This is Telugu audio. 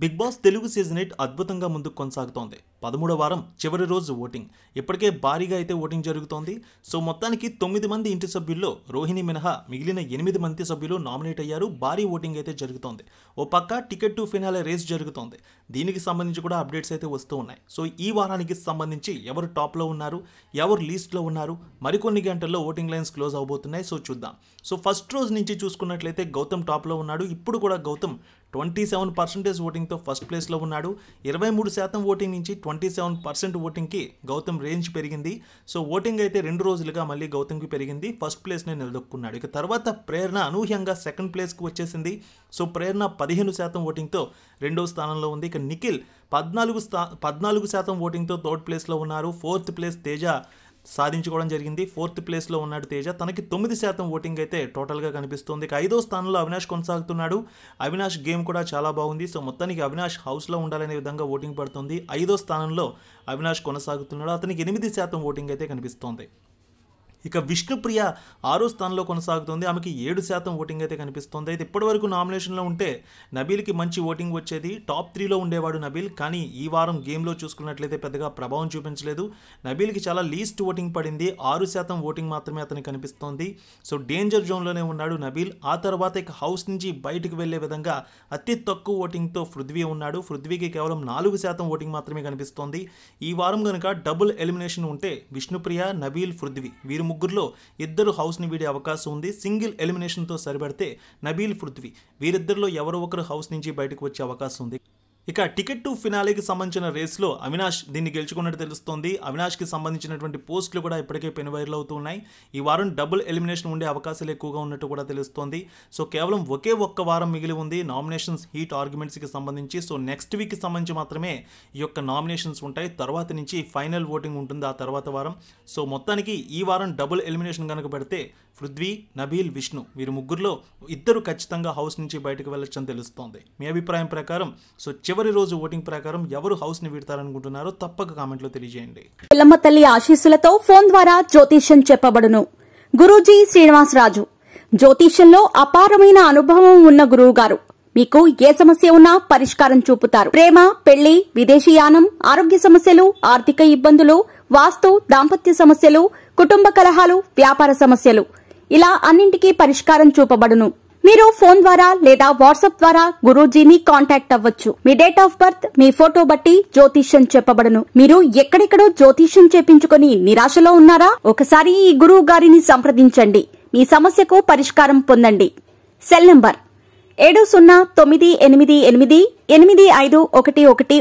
బిగ్ బాస్ తెలుగు సీజన్ 8 అద్భుతంగా ముందుకు కొనసాగుతోంది. 13వ వారం చివరి రోజు ఓటింగ్. ఇప్పటికే భారీగా అయితే ఓటింగ్ జరుగుతోంది. సో మొత్తానికి 9 మంది ఇంటి సభ్యుల్లో రోహిణి మినహా మిగిలిన 8 మంది సభ్యులు నామినేట్ అయ్యారు. భారీ ఓటింగ్ అయితే జరుగుతోంది. ఓ పక్క టికెట్ టు ఫినాలే రేస్ జరుగుతోంది. దీనికి సంబంధించి కూడా అప్డేట్స్ అయితే వస్తూ ఉన్నాయి. సో ఈ వారానికి సంబంధించి ఎవరు టాప్లో ఉన్నారు, ఎవరు లీస్ట్లో ఉన్నారు, మరికొన్ని గంటల్లో ఓటింగ్ లైన్స్ క్లోజ్ అవబోతున్నాయి. సో చూద్దాం. సో ఫస్ట్ రోజు నుంచి చూసుకున్నట్లయితే గౌతమ్ టాప్లో ఉన్నాడు. ఇప్పుడు కూడా గౌతమ్ 27% ఓటింగ్తో ఫస్ట్ ప్లేస్లో ఉన్నాడు. 23% ఓటింగ్ నుంచి 27% ఓటింగ్కి గౌతమ్ రేంజ్ పెరిగింది. సో ఓటింగ్ అయితే 2 రోజులుగా మళ్ళీ గౌతమ్కి పెరిగింది. ఫస్ట్ ప్లేస్ని నిలదొక్కున్నాడు. ఇక తర్వాత ప్రేరణ అనూహ్యంగా సెకండ్ ప్లేస్కి వచ్చేసింది. సో ప్రేరణ 15% ఓటింగ్తో 2వ స్థానంలో ఉంది. ఇక నిఖిల్ 14% ఓటింగ్తో థర్డ్ ప్లేస్లో ఉన్నారు. ఫోర్త్ ప్లేస్ తేజ సాధించుకోవడం జరిగింది. ఫోర్త్ ప్లేస్లో ఉన్నాడు తేజ. తనకి 9% ఓటింగ్ అయితే టోటల్గా కనిపిస్తుంది. ఇక 5వ స్థానంలో అవినాష్ కొనసాగుతున్నాడు. అవినాష్ గేమ్ కూడా చాలా బాగుంది. సో మొత్తానికి అవినాష్ హౌస్లో ఉండాలనే విధంగా ఓటింగ్ పడుతుంది. 5వ స్థానంలో అవినాష్ కొనసాగుతున్నాడు. అతనికి 8% ఓటింగ్ అయితే కనిపిస్తోంది. ఇక విష్ణుప్రియ 6వ స్థానంలో కొనసాగుతుంది. ఆమెకి 7% ఓటింగ్ అయితే కనిపిస్తుంది. అయితే ఇప్పటివరకు నామినేషన్లో ఉంటే నబీల్కి మంచి ఓటింగ్ వచ్చేది. టాప్ 3లో ఉండేవాడు నబీల్. కానీ ఈ వారం గేమ్లో చూసుకున్నట్లయితే పెద్దగా ప్రభావం చూపించలేదు. నబీల్కి చాలా లీస్ట్ ఓటింగ్ పడింది. 6% ఓటింగ్ మాత్రమే అతనికి కనిపిస్తోంది. సో డేంజర్ జోన్లోనే ఉన్నాడు నబీల్. ఆ తర్వాత ఇక హౌస్ నుంచి బయటకు వెళ్లే విధంగా అతి తక్కువ ఓటింగ్తో పృథ్వీ ఉన్నాడు. పృథ్వీకి కేవలం 4% ఓటింగ్ మాత్రమే కనిపిస్తోంది. ఈ వారం కనుక డబుల్ ఎలిమినేషన్ ఉంటే విష్ణుప్రియ, నబీల్, పృథ్వీ వీరు ముగ్గురులో ఇద్దరు హౌస్ని వీడే అవకాశం ఉంది. సింగిల్ ఎలిమినేషన్తో సరిపెడితే నబీల్, పృథ్వీ వీరిద్దరిలో ఎవరో ఒకరు హౌస్ నుంచి బయటకు వచ్చే అవకాశం ఉంది. ఇక టికెట్ టు ఫినాలేకి సంబంధించిన రేస్లో అవినాష్ దీన్ని గెలుచుకున్నట్టు తెలుస్తోంది. అవినాష్కి సంబంధించినటువంటి పోస్టులు కూడా ఇప్పటికే పెను వైరల్ అవుతూ ఉన్నాయి. ఈ వారం డబుల్ ఎలిమినేషన్ ఉండే అవకాశాలు ఎక్కువగా ఉన్నట్టు కూడా తెలుస్తోంది. సో కేవలం ఒక్క వారం మిగిలి ఉంది నామినేషన్స్ హీట్ ఆర్గ్యుమెంట్స్కి సంబంధించి. సో నెక్స్ట్ వీక్కి సంబంధించి మాత్రమే ఈ యొక్క నామినేషన్స్ ఉంటాయి. తర్వాత నుంచి ఫైనల్ ఓటింగ్ ఉంటుంది ఆ తర్వాత వారం. సో మొత్తానికి ఈ వారం డబుల్ ఎలిమినేషన్ కనుక పెడితే పృథ్వీ, నబీల్, విష్ణు వీరు ముగ్గురులో ఇద్దరు ఖచ్చితంగా హౌస్ నుంచి బయటకు వెళ్ళొచ్చని తెలుస్తోంది. మీ అభిప్రాయం ప్రకారం సో చివరి రోజు ఓటింగ్ ప్రకారం ఎవరు హౌస్ ని వీడతారనుకుంటున్నారో తప్పక కామెంట్లో తెలియజేయండి. పిల్లమ్మ తల్లి ఆశీస్సులతో ఫోన్ ద్వారా జ్యోతిష్యం చెప్పబడును. గురూజీ శ్రీనివాసరాజు జ్యోతిష్యంలో అపారమైన అనుభవం ఉన్న గురువు గారు మీకు ఏ సమస్య ఉన్నా పరిష్కారం చూపుతారు. ప్రేమ, పెళ్లి, విదేశీయానం, ఆరోగ్య సమస్యలు, ఆర్థిక ఇబ్బందులు, వాస్తు, దాంపత్య సమస్యలు, కుటుంబ కలహాలు, వ్యాపార సమస్యలు ఇలా అన్నింటికీ పరిష్కారం చూపబడును. మీరు ఫోన్ ద్వారా లేదా వాట్సాప్ ద్వారా గురూజీని కాంటాక్ట్ అవ్వచ్చు. మీ డేట్ ఆఫ్ బర్త్, మీ ఫోటో బట్టి జ్యోతిష్యం చెప్పబడును. మీరు ఎక్కడెక్కడో జ్యోతిష్యం చేపించుకుని నిరాశలో ఉన్నారా? ఒకసారి ఈ గురువు గారిని సంప్రదించండి. మీ సమస్యకు పరిష్కారం పొందండి. Cell number 7098888511